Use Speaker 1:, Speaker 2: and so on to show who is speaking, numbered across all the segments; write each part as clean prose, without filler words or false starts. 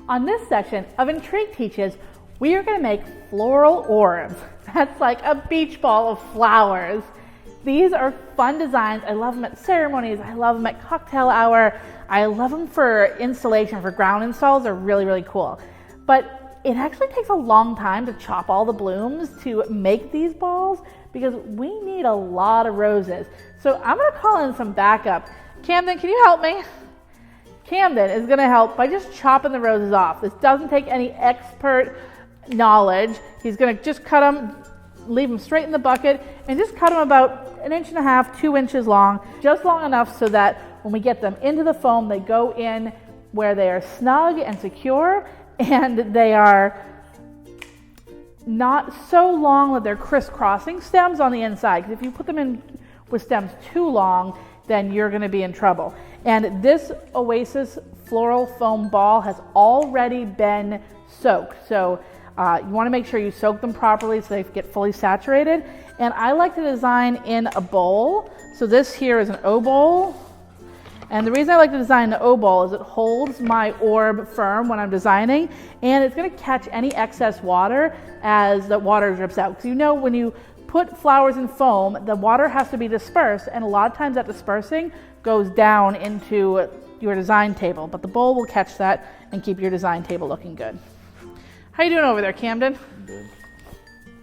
Speaker 1: On this section of Intrigue Teaches, we are going to make floral orbs. That's like a beach ball of flowers. These are fun designs. I love them at ceremonies. I love them at cocktail hour. I love them for installation, for ground installs. They're really, really cool. But it actually takes a long time to chop all the blooms to make these balls because we need a lot of roses. So I'm going to call in some backup. Camden, can you help me? Camden is going to help by just chopping the roses off. This doesn't take any expert knowledge. He's going to just cut them, leave them straight in the bucket, and just cut them about 1.5 inches, 2 inches long, just long enough so that when we get them into the foam, they go in where they are snug and secure, and they are not so long that they're crisscrossing stems on the inside. Because if you put them in with stems too long, then you're going to be in trouble. And this Oasis floral foam ball has already been soaked. So you want to make sure you soak them properly so they get fully saturated. And I like to design in a bowl. So this here is an O bowl. And the reason I like to design the O bowl is it holds my orb firm when I'm designing, and it's going to catch any excess water as the water drips out. Because you know when you put flowers in foam, the water has to be dispersed, and a lot of times that dispersing goes down into your design table. But the bowl will catch that and keep your design table looking good. How you doing over there, Camden?
Speaker 2: Good.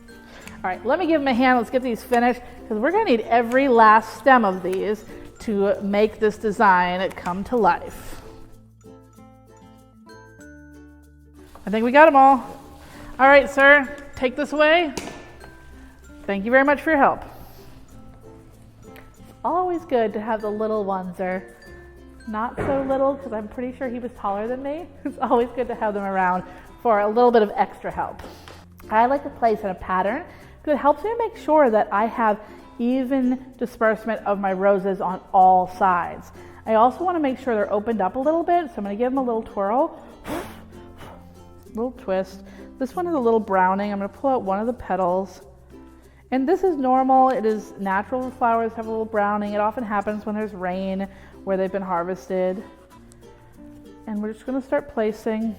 Speaker 1: All right, let me give him a hand. Let's get these finished because we're going to need every last stem of these to make this design come to life. I think we got them all. All right, sir, take this away. Thank you very much for your help. It's always good to have the little ones there. Not so little because I'm pretty sure he was taller than me. It's always good to have them around for a little bit of extra help. I like to place in a pattern because it helps me make sure that I have even disbursement of my roses on all sides. I also want to make sure they're opened up a little bit, so I'm going to give them a little twirl, little twist. This one is a little browning. I'm going to pull out one of the petals. And this is normal. It is natural for flowers to have a little browning. It often happens when there's rain, where they've been harvested. And we're just going to start placing.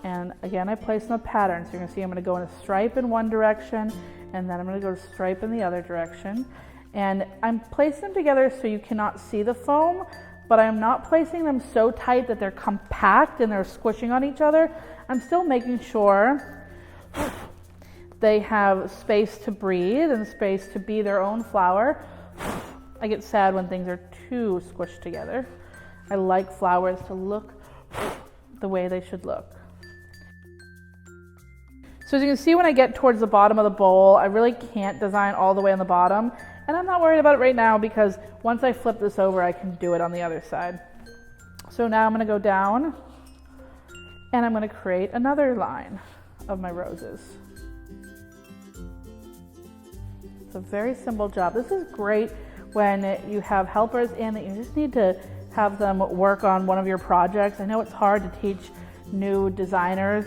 Speaker 1: And again, I place in a pattern. So you're going to see I'm going to go in a stripe in one direction, and then I'm going to go to stripe in the other direction. And I'm placing them together so you cannot see the foam, but I'm not placing them so tight that they're compact and they're squishing on each other. I'm still making sure they have space to breathe and space to be their own flower. I get sad when things are too squished together. I like flowers to look the way they should look. So as you can see, when I get towards the bottom of the bowl, I really can't design all the way on the bottom. And I'm not worried about it right now because once I flip this over, I can do it on the other side. So now I'm going to go down and I'm going to create another line of my roses. It's a very simple job. This is great when you have helpers in that you just need to have them work on one of your projects. I know it's hard to teach new designers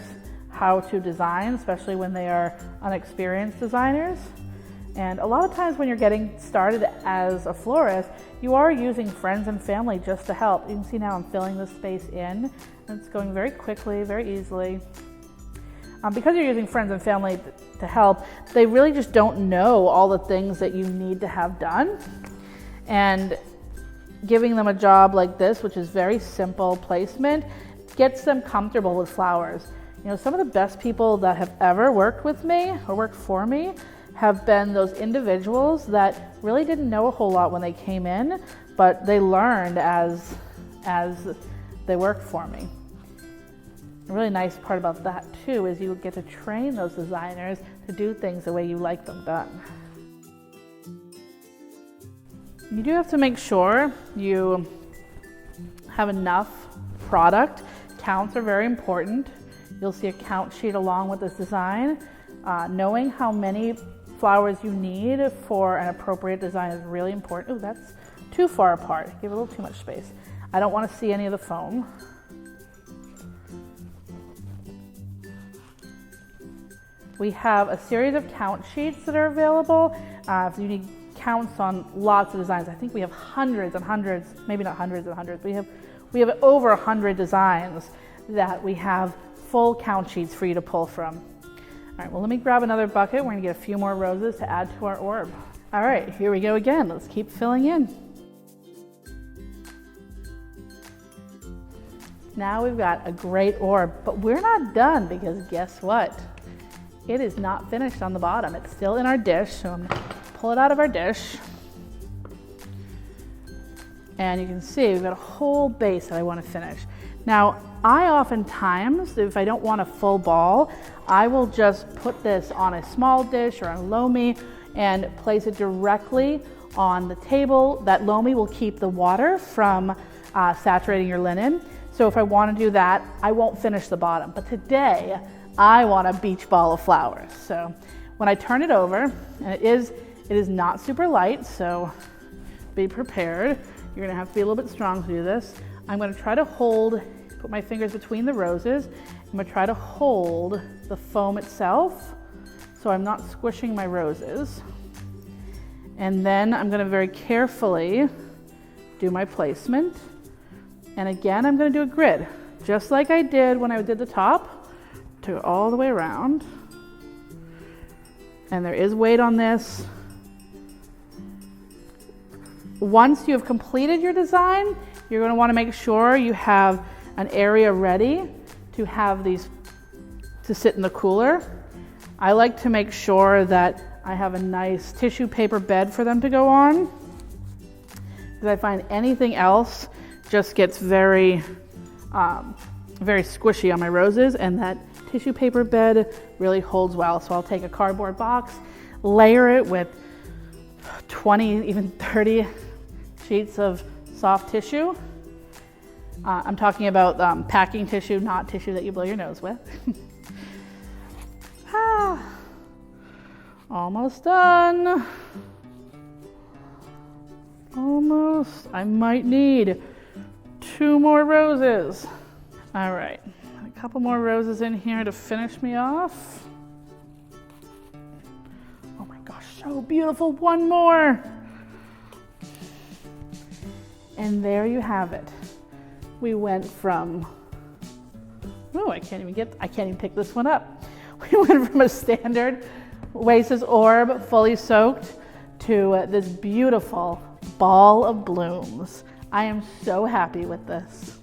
Speaker 1: how to design, especially when they are unexperienced designers. And a lot of times when you're getting started as a florist, you are using friends and family just to help. You can see now I'm filling this space in, and it's going very quickly, very easily. Because you're using friends and family to help, they really just don't know all the things that you need to have done. And giving them a job like this, which is very simple placement, gets them comfortable with flowers. You know, some of the best people that have ever worked with me or worked for me have been those individuals that really didn't know a whole lot when they came in, but they learned as they worked for me. A really nice part about that too is you get to train those designers to do things the way you like them done. You do have to make sure you have enough product. Counts are very important. You'll see a count sheet along with this design. Knowing how many flowers you need for an appropriate design is really important. Ooh, that's too far apart. Give it a little too much space. I don't want to see any of the foam. We have a series of count sheets that are available. If you need counts on lots of designs. I think we have hundreds and hundreds, maybe not hundreds and hundreds, we have over 100 designs that we have full count sheets for you to pull from. All right, well, let me grab another bucket. We're gonna get a few more roses to add to our orb. All right, here we go again. Let's keep filling in. Now we've got a great orb, but we're not done because guess what? It is not finished on the bottom. It's still in our dish, so I'm gonna pull it out of our dish. And you can see we've got a whole base that I want to finish. Now, I oftentimes, if I don't want a full ball, I will just put this on a small dish or on a loamy and place it directly on the table. That loamy will keep the water from saturating your linen. So if I want to do that, I won't finish the bottom. But today, I want a beach ball of flowers. So when I turn it over, and it is not super light, so be prepared. You're gonna have to be a little bit strong to do this. I'm gonna try to put my fingers between the roses. I'm gonna try to hold the foam itself so I'm not squishing my roses. And then I'm gonna very carefully do my placement. And again, I'm gonna do a grid, just like I did when I did the top, to all the way around. And there is weight on this. Once you have completed your design, you're gonna wanna make sure you have an area ready to have these to sit in the cooler. I like to make sure that I have a nice tissue paper bed for them to go on, because I find anything else just gets very squishy on my roses, and that tissue paper bed really holds well. So I'll take a cardboard box, layer it with 20, even 30 sheets of soft tissue. I'm talking about packing tissue, not tissue that you blow your nose with. Almost done. Almost. I might need 2 more roses. All right, a couple more roses in here to finish me off. Oh my gosh, so beautiful. One more. And there you have it. We went from, I can't even pick this one up. We went from a standard Oasis orb, fully soaked, to this beautiful ball of blooms. I am so happy with this.